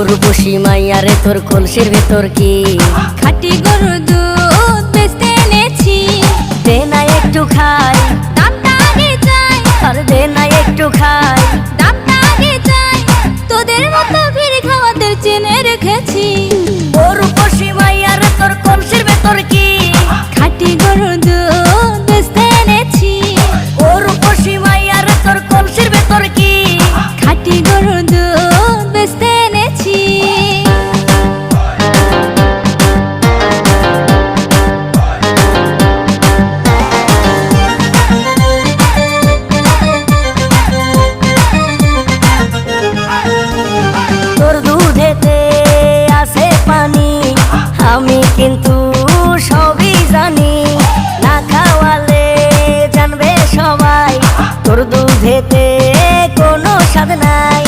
রূপসী মাইয়ারে তোর কলসির ভেতর কি খাঁটি গরুর দুধ বেচতে এনেছি। দে না একটু খাই, দামটা আগে চাই, আর দে না একটু খাই। দামটা আগে চাই, তোদের মতো ভিড় খাওয়াদের চেনে রেখেছি। ও রূপসী মাইয়ারে তোর কলসির ভেতর কি খাঁটি গরুর দুধ বেচতে এনেছি। ও রূপসী মাইয়ারে তোর কলসির ভেতর কি খাঁটি গরুর দুধ বেচতে এনেছি। তোর দুধেতে আছে পানি, আমি কিন্তু সবই জানি। না খাওয়ালে জানবে সবাই তোর দুধেতে কোনো স্বাদ নাই।